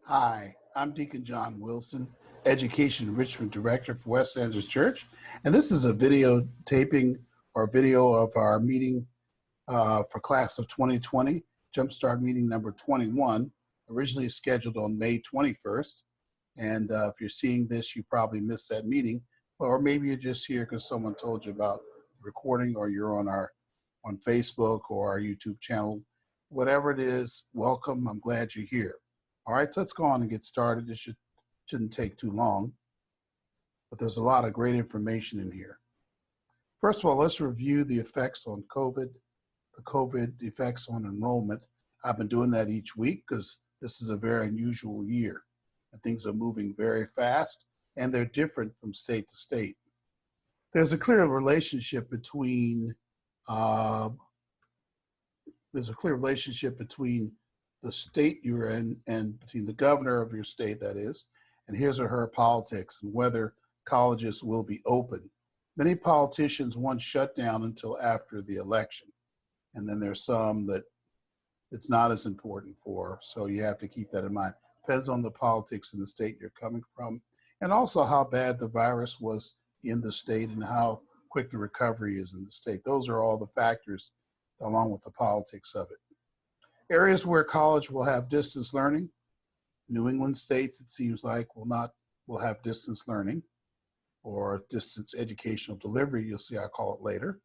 Hi, I'm Deacon John Wilson, Education Enrichment Director for West Andrews Church, and this is a video taping or video of our meeting for class of 2020, Jumpstart meeting number 21, originally scheduled on May 21st. And if you're seeing this, you probably missed that meeting, or maybe you're just here because someone told you about the recording, or you're on Facebook or our YouTube channel. Whatever it is, welcome. I'm glad you're here. All right, so let's go on and get started. It shouldn't take too long, but there's a lot of great information in here. First of all, let's review the effects on COVID, the COVID effects on enrollment. I've been doing that each week because this is a very unusual year and things are moving very fast and they're different from state to state. There's a clear relationship between the state you're in and between the governor of your state, that is, and his or her politics and whether colleges will be open. Many politicians want shut down until after the election. And then there's some that it's not as important for, so you have to keep that in mind. Depends on the politics in the state you're coming from, and also how bad the virus was in the state and how quick the recovery is in the state. Those are all the factors along with the politics of it. Areas where college will have distance learning. New England states, it seems like, will have distance learning or distance educational delivery. You'll see I call it later.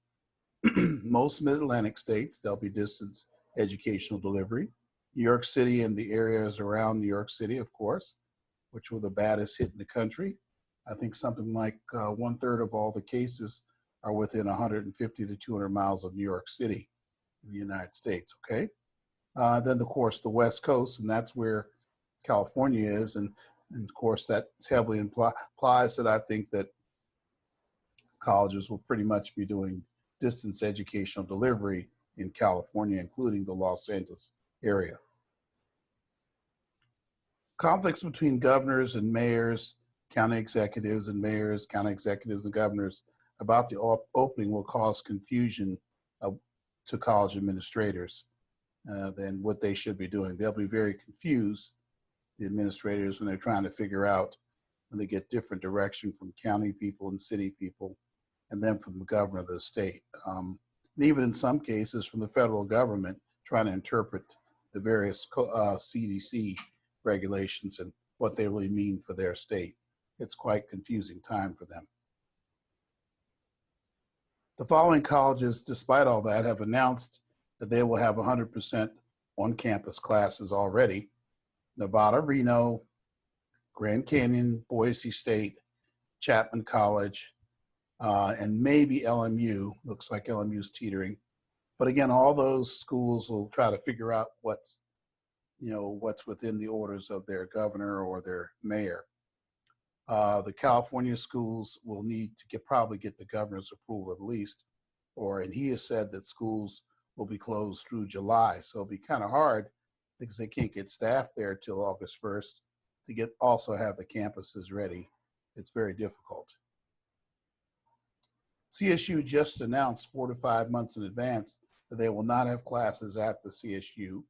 Most mid-Atlantic states, there'll be distance educational delivery. New York City and the areas around New York City, of course, which were the baddest hit in the country. I think something like 1/3 of all the cases are within 150 to 200 miles of New York City in the United States, okay? Then, of course, the West Coast, and that's where California is. And of course, that heavily implies that I think that colleges will pretty much be doing distance educational delivery in California, including the Los Angeles area. Conflicts between governors and mayors, county executives and mayors, county executives and governors about the opening will cause confusion to college administrators. Than what they should be doing. They'll be very confused, the administrators, when they're trying to figure out when they get different direction from county people and city people, and then from the governor of the state. And even in some cases from the federal government, trying to interpret the various CDC regulations and what they really mean for their state. It's quite confusing time for them. The following colleges, despite all that, have announced that they will have 100% on-campus classes already. Nevada, Reno, Grand Canyon, Boise State, Chapman College, and maybe LMU. Looks like LMU's teetering. But again, all those schools will try to figure out what's within the orders of their governor or their mayor. The California schools will need to probably get the governor's approval at least, and he has said that schools will be closed through July. So it'll be kind of hard because they can't get staff there till August 1st to also have the campuses ready. It's very difficult. CSU just announced 4 to 5 months in advance that they will not have classes at the CSU,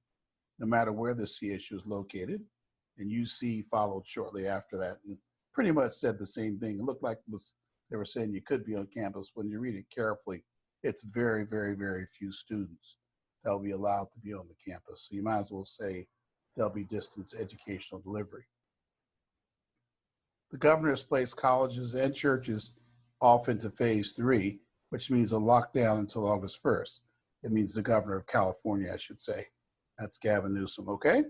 no matter where the CSU is located. And UC followed shortly after that and pretty much said the same thing. It looked like they were saying you could be on campus. When you read it carefully, it's very, very, very few students that will be allowed to be on the campus. So you might as well say there'll be distance educational delivery. The governor has placed colleges and churches off into phase 3, which means a lockdown until August 1st. It means the governor of California, I should say. That's Gavin Newsom, okay?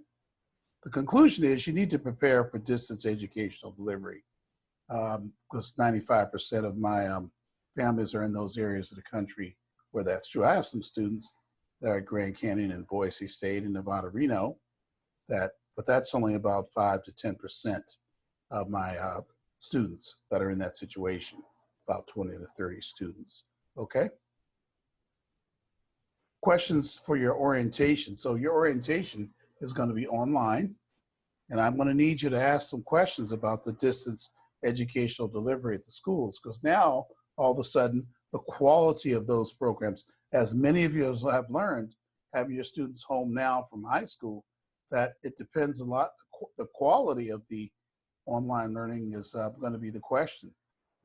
The conclusion is you need to prepare for distance educational delivery because 95% of my families are in those areas of the country where that's true. I have some students that are at Grand Canyon and Boise State and Nevada, Reno, but that's only about 5 to 10% of my students that are in that situation, about 20 to 30 students, okay? Questions for your orientation. So your orientation is going to be online, and I'm going to need you to ask some questions about the distance educational delivery at the schools, because now all of a sudden the quality of those programs, as many of you have learned, having your students home now from high school, that it depends a lot. The quality of the online learning is going to be the question.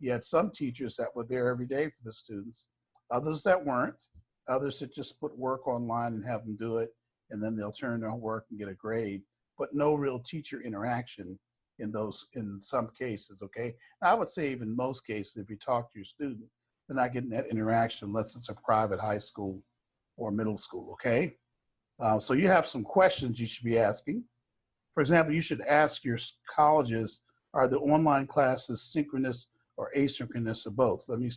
You had some teachers that were there every day for the students, others that weren't, others that just put work online and have them do it, and then they'll turn their work and get a grade, but no real teacher interaction in some cases, okay? And I would say even most cases, if you talk to your student, they're not getting that interaction unless it's a private high school or middle school, okay? So you have some questions you should be asking. For example, you should ask your colleges, are the online classes synchronous or asynchronous or both? Let me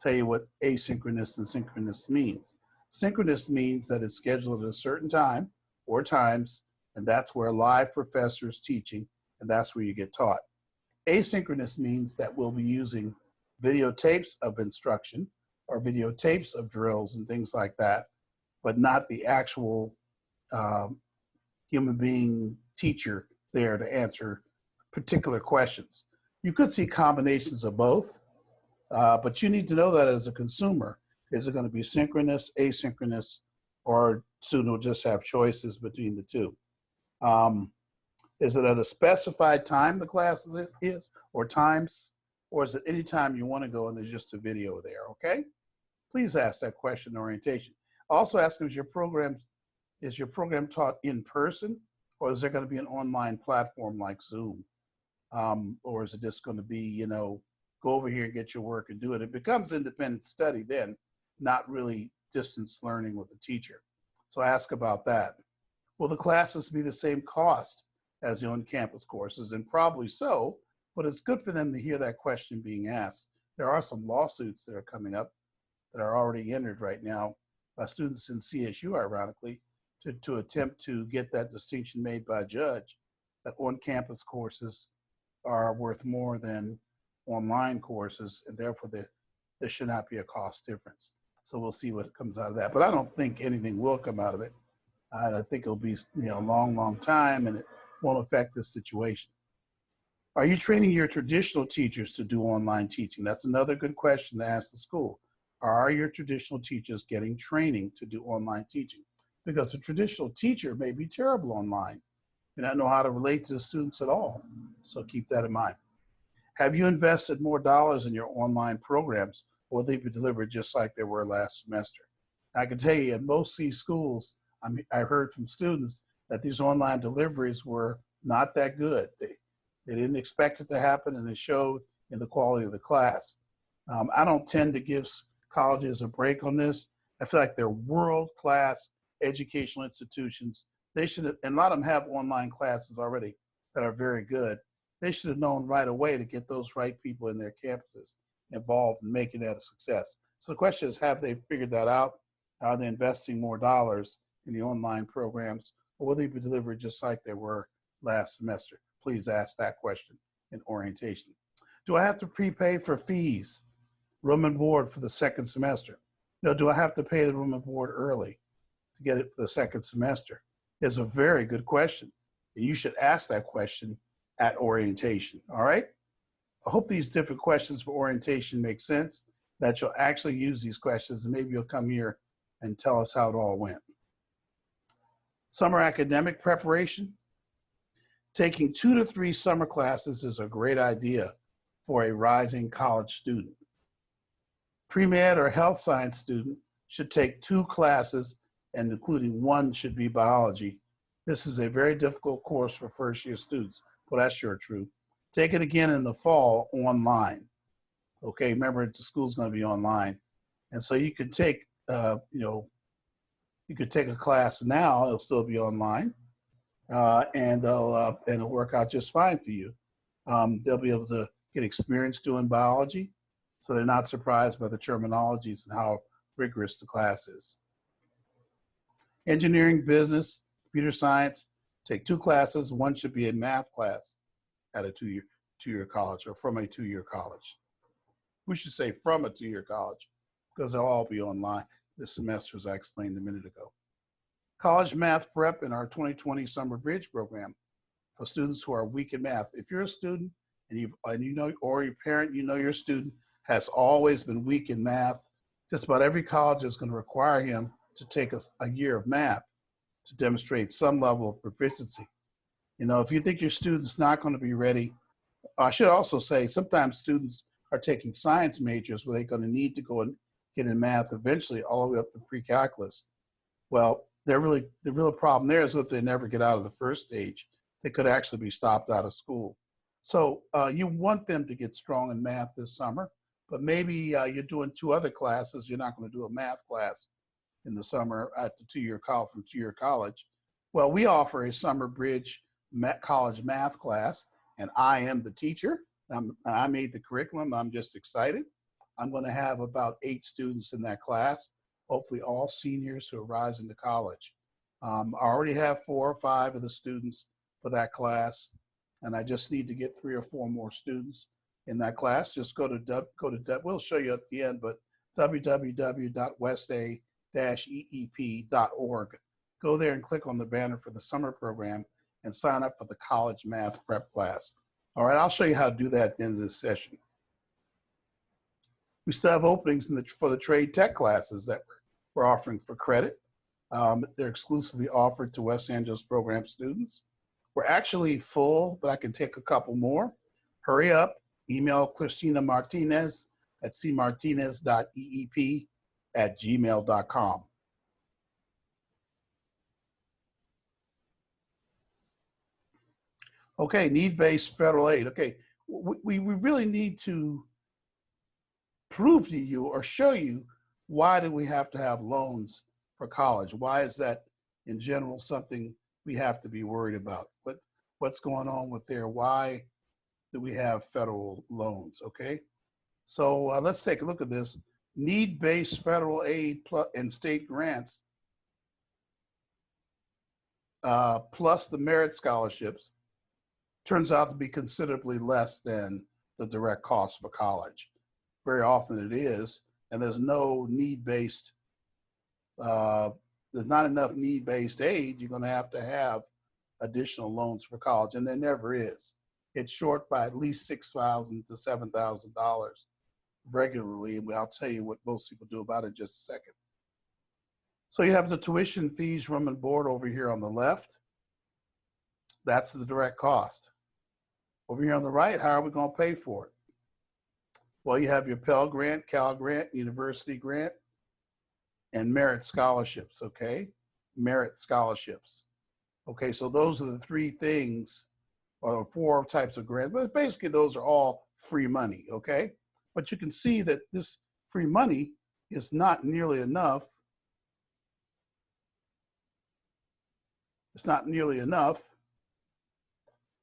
tell you what asynchronous and synchronous means. Synchronous means that it's scheduled at a certain time or times, and that's where a live professor is teaching, and that's where you get taught. Asynchronous means that we'll be using videotapes of instruction or videotapes of drills and things like that, but not the actual human being teacher there to answer particular questions. You could see combinations of both, but you need to know that as a consumer. Is it going to be synchronous, asynchronous, or student will just have choices between the two? Is it at a specified time the class is, or times, or is it any time you want to go and there's just a video there, okay? Please ask that question in orientation. Also ask them, is your program taught in person, or is there going to be an online platform like Zoom? Or is it just going to be, you know, go over here and get your work and do it? It becomes independent study then, not really distance learning with the teacher. So ask about that. Will the classes be the same cost as the on-campus courses? And probably so, but it's good for them to hear that question being asked. There are some lawsuits that are coming up that are already entered right now by students in CSU, ironically, to attempt to get that distinction made by a judge that on-campus courses are worth more than online courses, and therefore there should not be a cost difference. So we'll see what comes out of that. But I don't think anything will come out of it. I think it'll be, you know, a long, long time, and it won't affect this situation. Are you training your traditional teachers to do online teaching? That's another good question to ask the school. Are your traditional teachers getting training to do online teaching? Because a traditional teacher may be terrible online, may not know how to relate to the students at all. So keep that in mind. Have you invested more dollars in your online programs, or will they be delivered just like they were last semester? I can tell you, in most C schools, I heard from students that these online deliveries were not that good. They didn't expect it to happen, and it showed in the quality of the class. I don't tend to give colleges a break on this. I feel like they're world-class educational institutions. They should have, and a lot of them have online classes already that are very good. They should have known right away to get those right people in their campuses involved in making that a success. So the question is, have they figured that out? Are they investing more dollars in the online programs, or will they be delivered just like they were last semester? Please ask that question in orientation. Do I have to prepay for fees, room and board for the second semester? No, do I have to pay the room and board early to get it for the second semester? Is a very good question. And you should ask that question at orientation, all right? I hope these different questions for orientation make sense, that you'll actually use these questions, and maybe you'll come here and tell us how it all went. Summer academic preparation. Taking 2 to 3 summer classes is a great idea for a rising college student. Pre-med or health science student should take 2 classes, and including 1 should be biology. This is a very difficult course for first-year students. Well, that's sure true. Take it again in the fall online. Okay, remember the school's going to be online, and so you could take, you could take a class now. It'll still be online, and it'll work out just fine for you. They'll be able to get experience doing biology, so they're not surprised by the terminologies and how rigorous the class is. Engineering, business, computer science, take 2 classes. 1 should be a math class at a two-year college, or from a 2-year college. We should say from a 2-year college, because they'll all be online this semester, as I explained a minute ago. College math prep in our 2020 Summer Bridge program for students who are weak in math. If you're a student and you know, or your parent, you know your student has always been weak in math, just about every college is going to require him to take a year of math. to demonstrate some level of proficiency. You know, if you think your student's not going to be ready, I should also say sometimes students are taking science majors where they're going to need to go and get in math eventually all the way up to pre-calculus. Well, the real problem there is if they never get out of the first stage, they could actually be stopped out of school. So you want them to get strong in math this summer, but maybe you're doing 2 other classes. You're not going to do a math class in the summer at the from two-year college. Well, we offer a summer bridge college math class, and I am the teacher. I made the curriculum. I'm just excited. I'm going to have about 8 students in that class, hopefully all seniors who are rising to college. I already have 4 or 5 of the students for that class, and I just need to get 3 or 4 more students in that class. Just go to we'll show you at the end, but www.westa-eep.org. Go there and click on the banner for the summer program and sign up for the college math prep class. All right, I'll show you how to do that at the end of this session. We still have openings for the trade tech classes that we're offering for credit. They're exclusively offered to West Angeles program students. We're actually full, but I can take a couple more. Hurry up, email Christina Martinez at cmartinez.eep@gmail.com. Okay, need-based federal aid. Okay, we really need to prove to you or show you why do we have to have loans for college? Why is that in general something we have to be worried about? What's going on with there? Why do we have federal loans? Okay, so let's take a look at this. Need-based federal aid and state grants plus the merit scholarships turns out to be considerably less than the direct cost for college. Very often it is, and there's no need-based, there's not enough need-based aid. You're gonna have to have additional loans for college, and there never is. It's short by at least $6,000 to $7,000 regularly, and I'll tell you what most people do about it in just a second. So you have the tuition, fees, room and board over here on the left. That's the direct cost. Over here on the right, how are we gonna pay for it? Well, you have your Pell Grant, Cal Grant, University Grant, and merit scholarships, okay? Merit scholarships. Okay, so those are the 3 things, or 4 types of grants, but basically those are all free money, okay? But you can see that this free money is not nearly enough. It's not nearly enough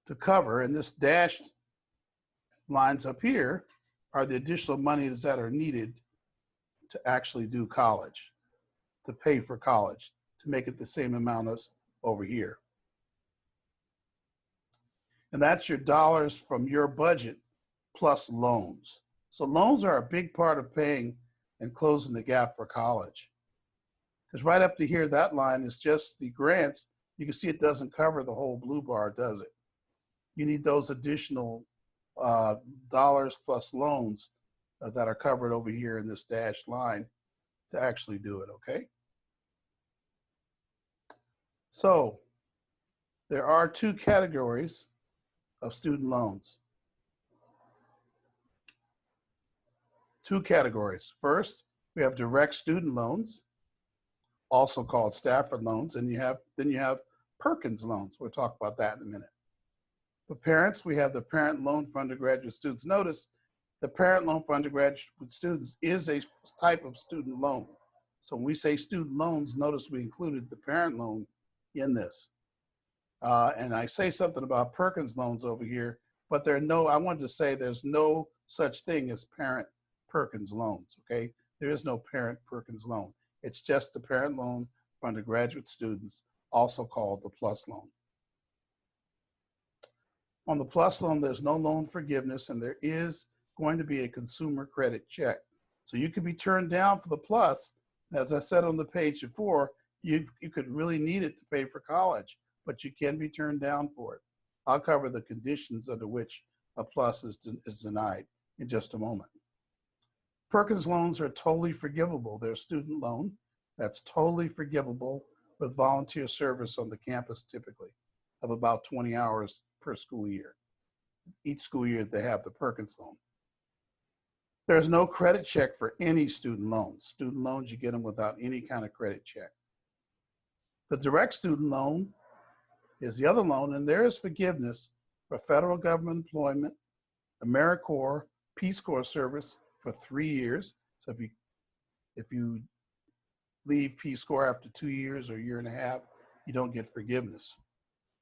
to cover, and this dashed lines up here are the additional monies that are needed to actually do college, to pay for college, to make it the same amount as over here. And that's your dollars from your budget plus loans. So loans are a big part of paying and closing the gap for college. Because right up to here, that line is just the grants. You can see it doesn't cover the whole blue bar, does it? You need those additional dollars plus loans that are covered over here in this dashed line to actually do it, okay? So there are 2 categories of student loans. 2 categories. First, we have direct student loans, also called Stafford loans, and then you have Perkins loans. We'll talk about that in a minute. For parents, we have the parent loan for undergraduate students. Notice the parent loan for undergraduate students is a type of student loan. So when we say student loans, notice we included the parent loan in this. And I say something about Perkins loans over here, but I wanted to say there's no such thing as parent Perkins loans, okay? There is no parent Perkins loan. It's just the parent loan for undergraduate students, also called the PLUS loan. On the PLUS loan, there's no loan forgiveness, and there is going to be a consumer credit check. So you could be turned down for the PLUS. As I said on the page before, you could really need it to pay for college, but you can be turned down for it. I'll cover the conditions under which a PLUS is denied in just a moment. Perkins loans are totally forgivable. They're a student loan that's totally forgivable with volunteer service on the campus typically of about 20 hours per school year. Each school year they have the Perkins loan. There's no credit check for any student loans. Student loans, you get them without any kind of credit check. The direct student loan is the other loan, and there is forgiveness for federal government employment, AmeriCorps, Peace Corps service for 3 years. So if you leave Peace Corps after 2 years or a year and a half, you don't get forgiveness.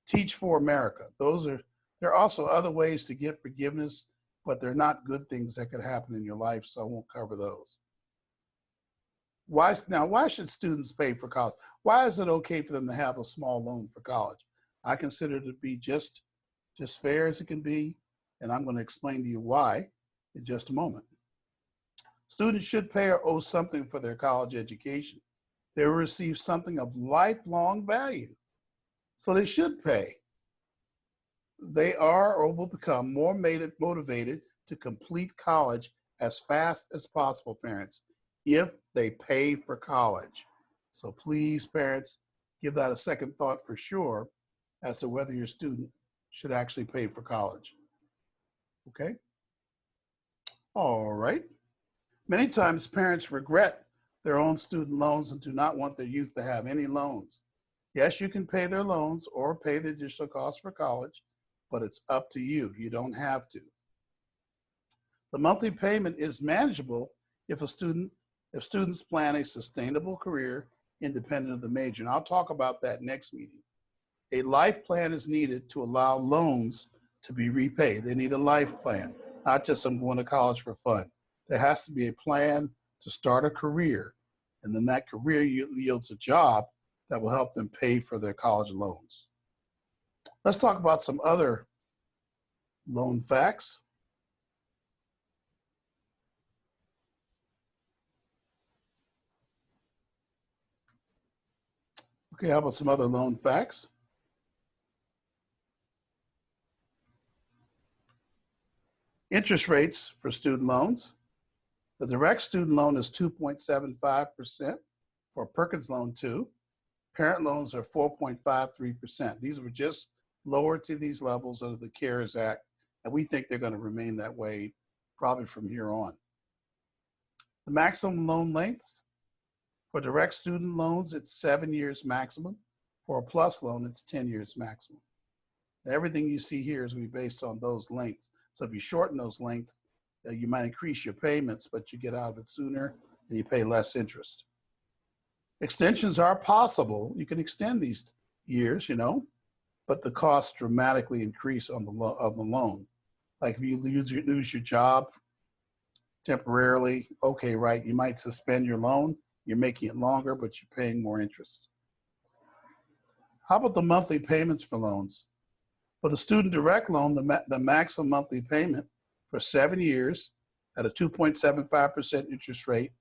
Teach for America. There are also other ways to get forgiveness, but they're not good things that could happen in your life, so I won't cover those. Why should students pay for college? Why is it okay for them to have a small loan for college? I consider it to be just fair as it can be, and I'm going to explain to you why in just a moment. Students should pay or owe something for their college education. They will receive something of lifelong value, so they should pay. They are or will become more motivated to complete college as fast as possible, parents, if they pay for college. So please, parents, give that a second thought for sure as to whether your student should actually pay for college. Okay? All right. Many times parents regret their own student loans and do not want their youth to have any loans. Yes, you can pay their loans or pay the additional cost for college, but it's up to you. You don't have to. The monthly payment is manageable if students plan a sustainable career independent of the major. And I'll talk about that next meeting. A life plan is needed to allow loans to be repaid. They need a life plan, not just I'm going to college for fun. There has to be a plan to start a career, and then that career yields a job that will help them pay for their college loans. Let's talk about some other loan facts. Okay, how about some other loan facts? Interest rates for student loans. The direct student loan is 2.75% for Perkins Loan 2. Parent loans are 4.53%. These were just lowered to these levels under the CARES Act, and we think they're going to remain that way probably from here on. The maximum loan lengths for direct student loans, it's 7 years maximum. For a plus loan, it's 10 years maximum. Everything you see here is based on those lengths. So if you shorten those lengths, you might increase your payments, but you get out of it sooner and you pay less interest. Extensions are possible. You can extend these years, but the costs dramatically increase on the loan. Like if you lose your job temporarily, okay, right, you might suspend your loan. You're making it longer, but you're paying more interest. How about the monthly payments for loans? For the student direct loan, the maximum monthly payment for 7 years at a 2.75% interest rate,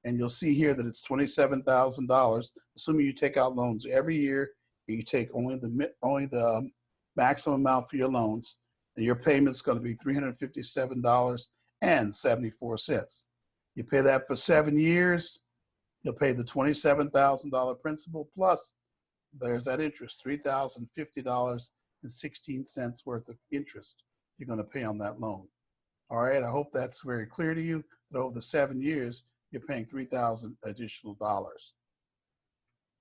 and you'll see here that it's $27,000, assuming you take out loans every year and you take only the maximum amount for your loans, and your payment's going to be $357.74. You pay that for 7 years, you'll pay the $27,000 principal plus there's that interest, $3,050.16 worth of interest you're going to pay on that loan. All right, I hope that's very clear to you that over the 7 years, you're paying $3,000 additional dollars.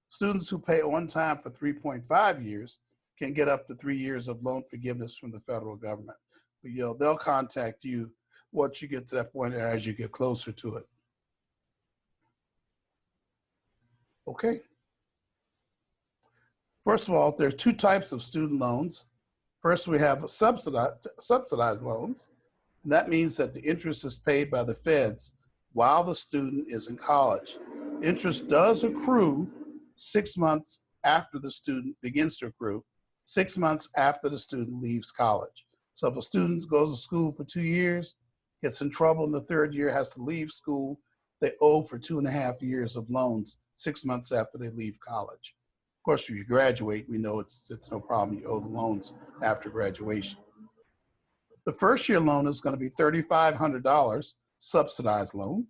Students who pay on time for 3.5 years can get up to 3 years of loan forgiveness from the federal government. But they'll contact you once you get to that point as you get closer to it. Okay. First of all, there are two types of student loans. First, we have subsidized loans. And that means that the interest is paid by the feds while the student is in college. Interest does accrue 6 months after the student begins to accrue, 6 months after the student leaves college. So if a student goes to school for 2 years, gets in trouble in the third year, has to leave school, they owe for 2.5 years of loans 6 months after they leave college. Of course, if you graduate, we know it's no problem. You owe the loans after graduation. The first year loan is going to be $3,500, subsidized loan.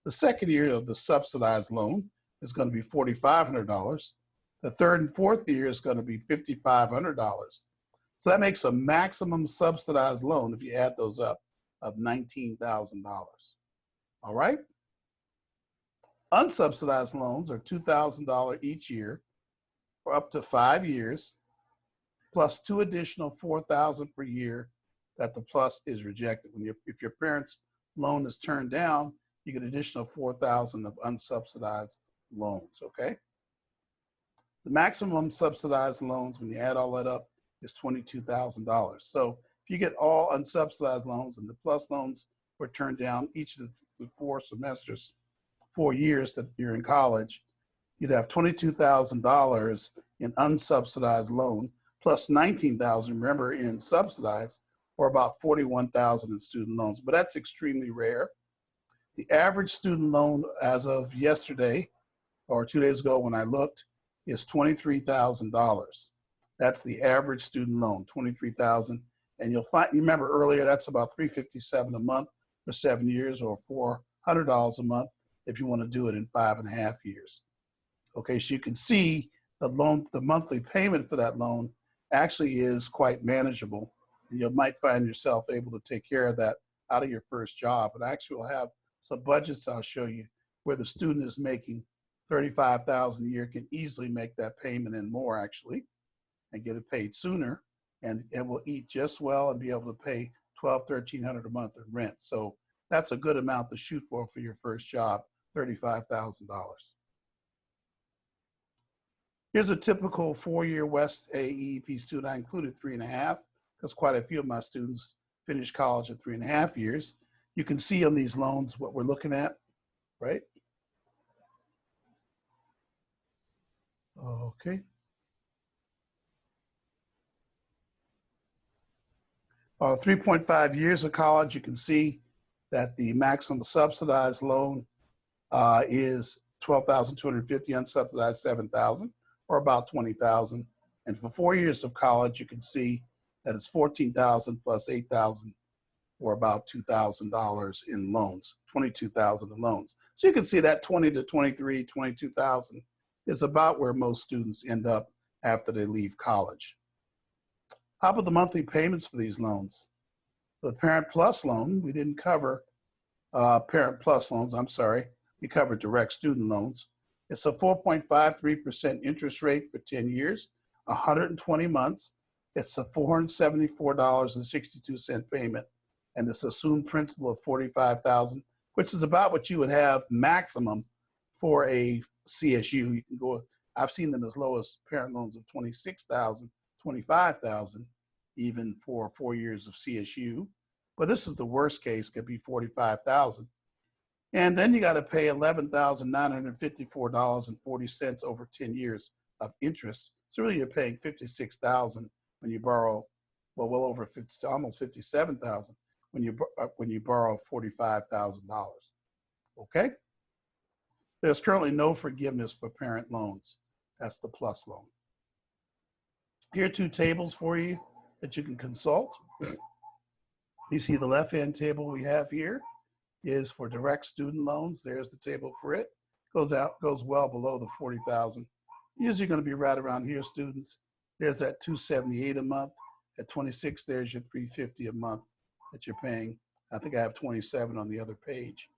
The second year of the subsidized loan is going to be $4,500. The third and fourth year is going to be $5,500. So that makes a maximum subsidized loan, if you add those up, of $19,000. All right? Unsubsidized loans are $2,000 each year for up to 5 years, plus 2 additional $4,000 per year that the plus is rejected. If your parent's loan is turned down, you get an additional $4,000 of unsubsidized loans, okay? The maximum subsidized loans, when you add all that up, is $22,000. So if you get all unsubsidized loans and the plus loans were turned down each of the 4 semesters, 4 years that you're in college, you'd have $22,000 in unsubsidized loan plus $19,000, remember, in subsidized, or about $41,000 in student loans. But that's extremely rare. The average student loan as of yesterday, or 2 days ago when I looked, is $23,000. That's the average student loan, $23,000. And you'll find, you remember earlier, that's about $357 a month for 7 years, or $400 a month if you want to do it in 5.5 years. Okay, so you can see the loan, the monthly payment for that loan actually is quite manageable. And you might find yourself able to take care of that out of your first job. But actually, we'll have some budgets I'll show you where the student is making $35,000 a year, can easily make that payment and more actually, and get it paid sooner, and will eat just well and be able to pay $1,200–1,300 a month in rent. So that's a good amount to shoot for your first job, $35,000. Here's a typical 4-year WestA EEP student. I included 3.5 because quite a few of my students finish college at 3.5 years. You can see on these loans what we're looking at, right? Okay. 3.5 years of college, you can see that the maximum subsidized loan is $12,250, unsubsidized $7,000, or about $20,000. And for 4 years of college, you can see that it's $14,000 plus $8,000, or about $2,000 in loans, $22,000 in loans. So you can see that $20,000 to $23,000, $22,000 is about where most students end up after they leave college. How about the monthly payments for these loans? The Parent Plus loan, we didn't cover Parent Plus loans, I'm sorry. We covered direct student loans. It's a 4.53% interest rate for 10 years, 120 months. It's a $474.62 payment. And this assumed principal of $45,000, which is about what you would have maximum for a CSU. You can go, I've seen them as low as parent loans of $26,000, $25,000, even for 4 years of CSU. But this is the worst case, could be $45,000. And then you got to pay $11,954.40 over 10 years of interest. So really you're paying $56,000 when you borrow, well over 50, almost $57,000 when you borrow $45,000. Okay? There's currently no forgiveness for parent loans. That's the plus loan. Here are 2 tables for you that you can consult. You see the left-hand table we have here is for direct student loans. There's the table for it. Goes well below the $40,000. Usually going to be right around here, students. There's that $278 a month. At 26, there's your $350 a month that you're paying. I think I have 27 on the other page.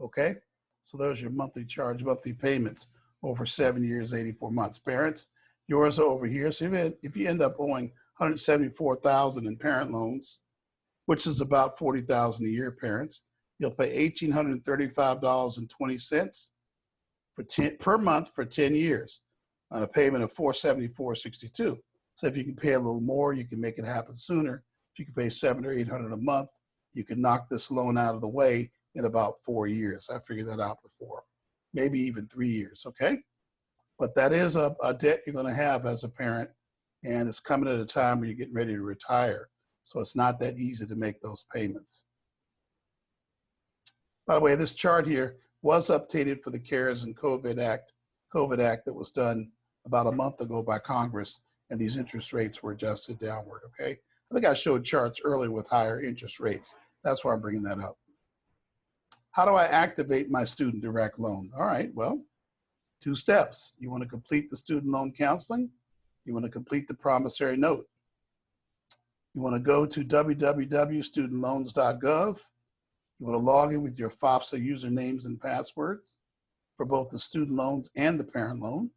Okay? So there's your monthly charge, monthly payments over 7 years, 84 months. Parents, yours are over here. So if you end up owing $174,000 in parent loans, which is about $40,000 a year, parents, you'll pay $1,835.20 per month for 10 years on a payment of $474.62. So if you can pay a little more, you can make it happen sooner. If you can pay $700 or $800 a month, you can knock this loan out of the way in about 4 years. I figured that out before, maybe even 3 years, okay? But that is a debt you're gonna have as a parent, and it's coming at a time where you're getting ready to retire. So it's not that easy to make those payments. By the way, this chart here was updated for the CARES and COVID Act that was done about a month ago by Congress, and these interest rates were adjusted downward, okay? I think I showed charts earlier with higher interest rates. That's why I'm bringing that up. How do I activate my student direct loan? All right, well, 2 steps. You want to complete the student loan counseling. You want to complete the promissory note. You want to go to www.studentloans.gov. You want to log in with your FAFSA usernames and passwords for both the student loans and the parent loan.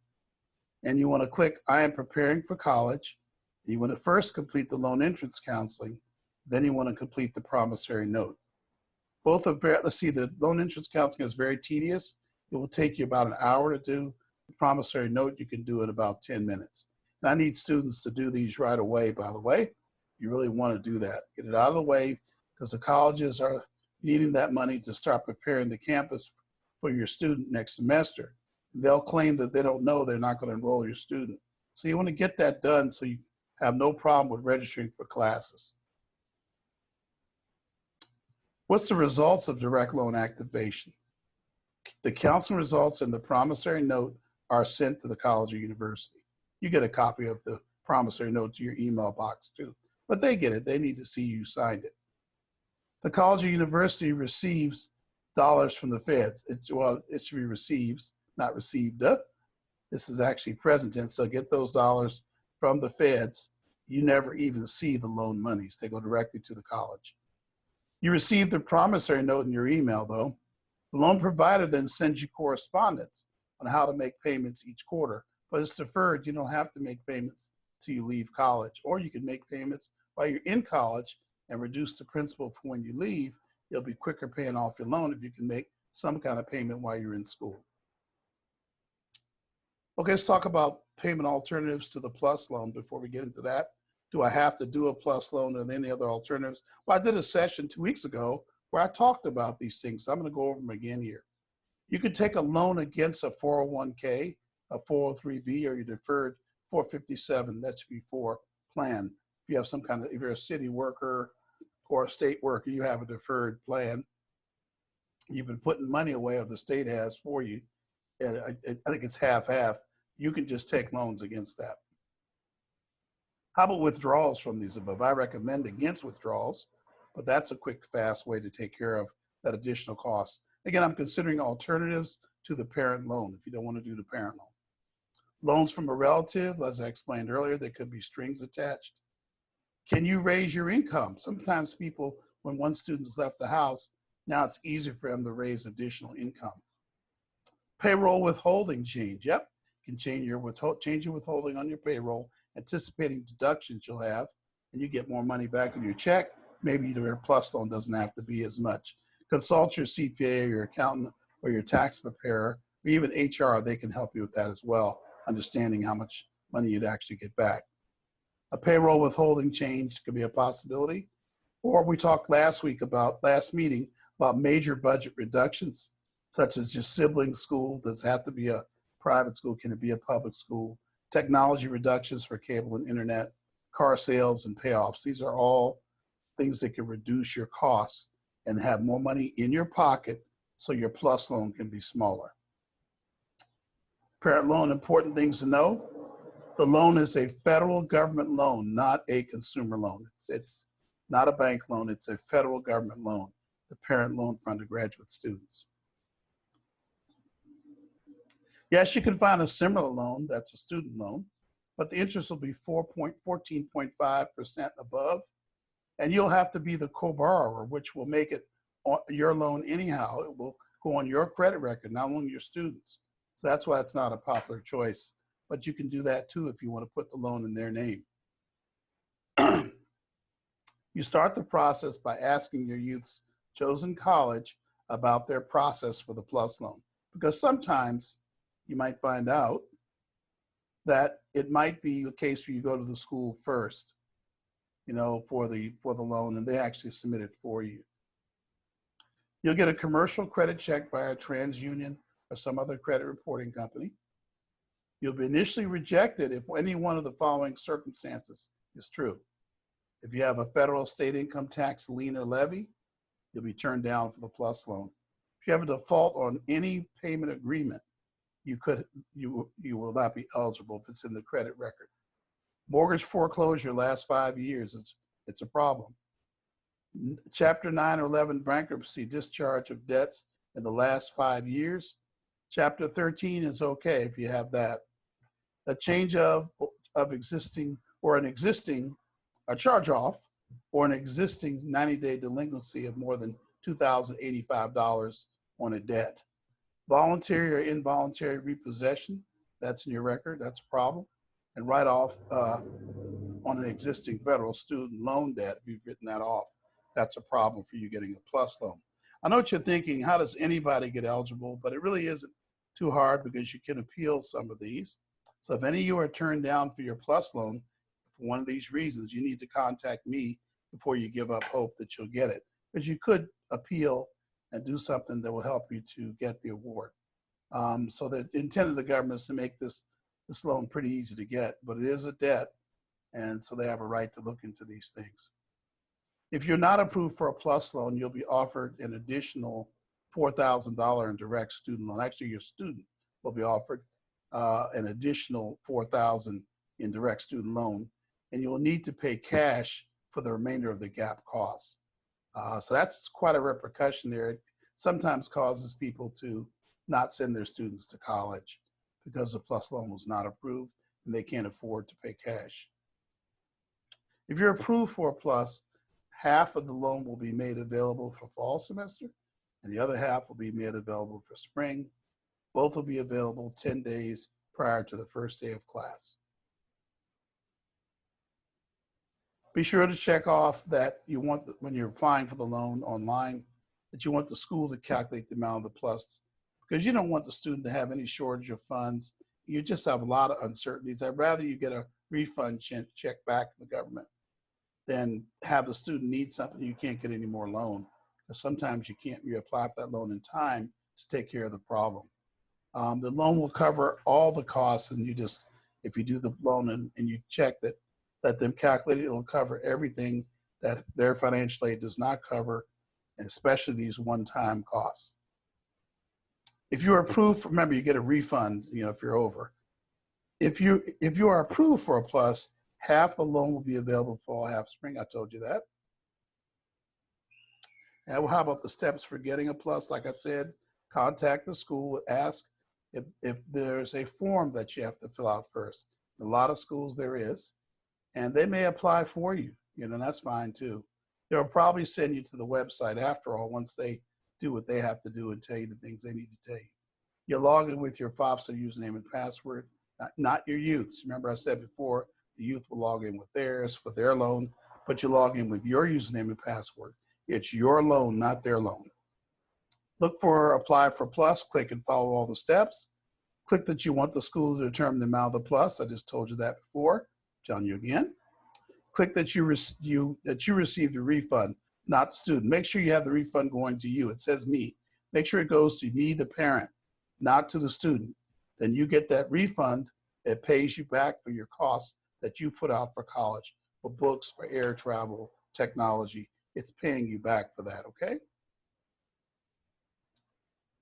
And you want to click I am preparing for college. You want to first complete the loan entrance counseling. Then you want to complete the promissory note. Both are very, let's see, the loan entrance counseling is very tedious. It will take you about an hour to do. The promissory note you can do in about 10 minutes. And I need students to do these right away, by the way. You really want to do that. Get it out of the way because the colleges are needing that money to start preparing the campus for your student next semester. They'll claim that they don't know they're not going to enroll your student. So you want to get that done so you have no problem with registering for classes. What's the results of direct loan activation? The counseling results and the promissory note are sent to the college or university. You get a copy of the promissory note to your email box too, but they get it. They need to see you signed it. The college or university receives dollars from the feds. It should be receives, not received. This is actually present tense, so get those dollars from the feds. You never even see the loan monies. They go directly to the college. You receive the promissory note in your email, though. The loan provider then sends you correspondence on how to make payments each quarter, but it's deferred. You don't have to make payments till you leave college, or you can make payments while you're in college and reduce the principal for when you leave. You'll be quicker paying off your loan if you can make some kind of payment while you're in school. Okay, let's talk about payment alternatives to the PLUS loan before we get into that. Do I have to do a PLUS loan or any other alternatives? Well, I did a session 2 weeks ago where I talked about these things. So I'm going to go over them again here. You could take a loan against a 401k, a 403b, or your deferred 457, that should be for plan. If you have some kind of, if you're a city worker or a state worker, you have a deferred plan. You've been putting money away, or the state has for you. And I think it's half-half. You can just take loans against that. How about withdrawals from these above? I recommend against withdrawals, but that's a quick, fast way to take care of that additional cost. Again, I'm considering alternatives to the parent loan if you don't want to do the parent loan. Loans from a relative, as I explained earlier, there could be strings attached. Can you raise your income? Sometimes people, when one student's left the house, now it's easier for them to raise additional income. Payroll withholding change. Yep, you can change your withholding on your payroll, anticipating deductions you'll have, and you get more money back in your check. Maybe your PLUS loan doesn't have to be as much. Consult your CPA or your accountant or your tax preparer, or even HR. They can help you with that as well, understanding how much money you'd actually get back. A payroll withholding change could be a possibility. Or we talked last meeting about major budget reductions, such as your sibling school. Does it have to be a private school? Can it be a public school? Technology reductions for cable and internet, car sales and payoffs. These are all things that can reduce your costs and have more money in your pocket so your PLUS loan can be smaller. Parent loan, important things to know. The loan is a federal government loan, not a consumer loan. It's not a bank loan, it's a federal government loan, the parent loan for undergraduate students. Yes, you can find a similar loan, that's a student loan, but the interest will be 14.5% above, and you'll have to be the co-borrower, which will make it your loan anyhow. It will go on your credit record, not only your students. So that's why it's not a popular choice, but you can do that too if you want to put the loan in their name. You start the process by asking your youth's chosen college about their process for the PLUS loan, because sometimes you might find out that it might be a case where you go to the school first, you know, for the loan, and they actually submit it for you. You'll get a commercial credit check by a Transunion or some other credit reporting company. You'll be initially rejected if any one of the following circumstances is true. If you have a federal state income tax lien or levy, you'll be turned down for the PLUS loan. If you have a default on any payment agreement, you will not be eligible if it's in the credit record. Mortgage foreclosure last 5 years, it's a problem. Chapter 9 or 11 bankruptcy, discharge of debts in the last 5 years, Chapter 13 is okay if you have that. A change of existing or an existing, a charge off or an existing 90-day delinquency of more than $2,085 on a debt. Voluntary or involuntary repossession, that's in your record, that's a problem. And write off on an existing federal student loan debt, if you've written that off, that's a problem for you getting a PLUS loan. I know what you're thinking, how does anybody get eligible? But it really isn't too hard because you can appeal some of these. So if any of you are turned down for your PLUS loan, for one of these reasons, you need to contact me before you give up hope that you'll get it. Because you could appeal and do something that will help you to get the award. So the intent of the government is to make this loan pretty easy to get, but it is a debt, and so they have a right to look into these things. If you're not approved for a PLUS loan, you'll be offered an additional $4,000 in direct student loan. Actually, your student will be offered an additional $4,000 in direct student loan, and you will need to pay cash for the remainder of the gap costs. So that's quite a repercussion there. It sometimes causes people to not send their students to college because the PLUS loan was not approved and they can't afford to pay cash. If you're approved for a PLUS, half of the loan will be made available for fall semester and the other half will be made available for spring. Both will be available 10 days prior to the first day of class. Be sure to check off that you want, when you're applying for the loan online, that you want the school to calculate the amount of the PLUS, because you don't want the student to have any shortage of funds. You just have a lot of uncertainties. I'd rather you get a refund check back from the government than have the student need something you can't get any more loan, because sometimes you can't reapply for that loan in time to take care of the problem. The loan will cover all the costs, and you just, if you do the loan and you check that, let them calculate it, it'll cover everything that their financial aid does not cover, and especially these one-time costs. If you're approved, remember you get a refund, if you're over. If you are approved for a PLUS, half the loan will be available fall, half spring. I told you that. And how about the steps for getting a PLUS? Like I said, contact the school, ask if there's a form that you have to fill out first. A lot of schools there is, and they may apply for you, that's fine too. They'll probably send you to the website after all, once they do what they have to do and tell you the things they need to tell you. You log in with your FOPSA username and password, not your youth's. Remember I said before, the youth will log in with theirs for their loan, but you log in with your username and password. It's your loan, not their loan. Look for apply for PLUS, click and follow all the steps. Click that you want the school to determine the amount of the PLUS. I just told you that before, telling you again. Click that you received the refund, not the student. Make sure you have the refund going to you. It says me. Make sure it goes to me, the parent, not to the student. Then you get that refund. It pays you back for your costs that you put out for college, for books, for air travel, technology. It's paying you back for that, okay?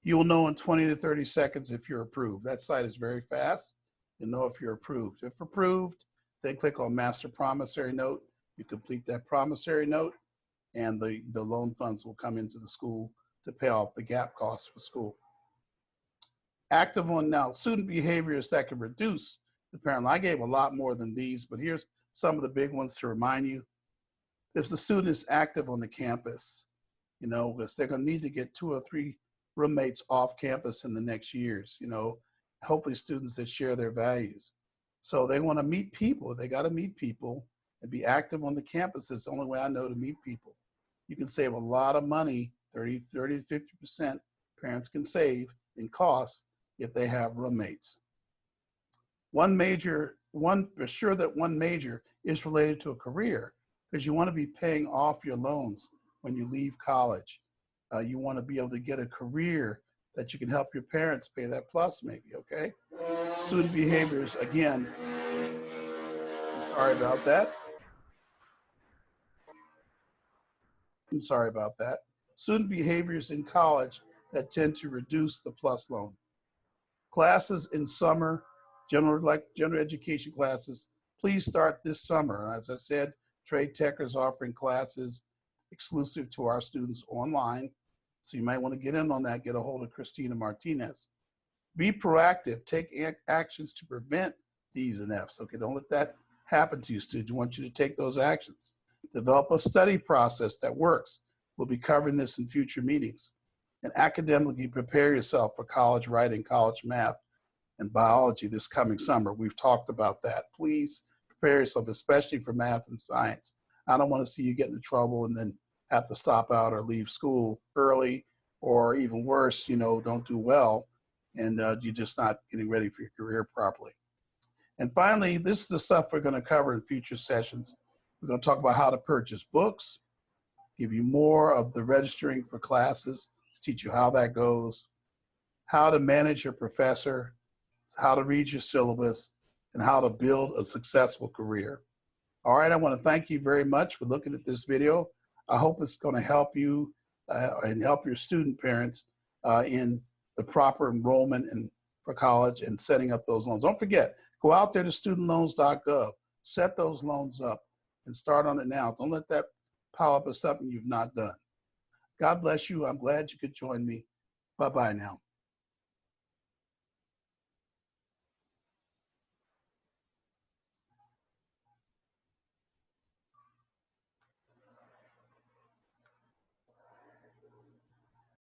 You'll know in 20 to 30 seconds if you're approved. That site is very fast. You'll know if you're approved. If approved, then click on Master Promissory Note. You complete that promissory note, and the loan funds will come into the school to pay off the gap costs for school. Active on now, student behaviors that can reduce the parent. I gave a lot more than these, but here's some of the big ones to remind you. If the student is active on the campus, because they're going to need to get 2 or 3 roommates off campus in the next years, hopefully students that share their values. So they want to meet people. They got to meet people and be active on the campus. It's the only way I know to meet people. You can save a lot of money, 30 to 50% parents can save in costs if they have roommates. Be sure that one major is related to a career, because you want to be paying off your loans when you leave college. You want to be able to get a career that you can help your parents pay that PLUS maybe, okay? Student behaviors, again, I'm sorry about that. Student behaviors in college that tend to reduce the PLUS loan. Classes in summer, general education classes, please start this summer. As I said, Trade Tech is offering classes exclusive to our students online. So you might want to get in on that, get a hold of Christina Martinez. Be proactive. Take actions to prevent D's and F's. Okay, don't let that happen to you, students. I want you to take those actions. Develop a study process that works. We'll be covering this in future meetings. And academically prepare yourself for college writing, college math, and biology this coming summer. We've talked about that. Please prepare yourself, especially for math and science. I don't want to see you get into trouble and then have to stop out or leave school early, or even worse, don't do well and you're just not getting ready for your career properly. And finally, this is the stuff we're going to cover in future sessions. We're going to talk about how to purchase books, give you more of the registering for classes, teach you how that goes, how to manage your professor, how to read your syllabus, and how to build a successful career. All right, I want to thank you very much for looking at this video. I hope it's going to help you and help your student parents in the proper enrollment and for college and setting up those loans. Don't forget, go out there to studentloans.gov, set those loans up and start on it now. Don't let that pile up as something you've not done. God bless you. I'm glad you could join me. Bye-bye now.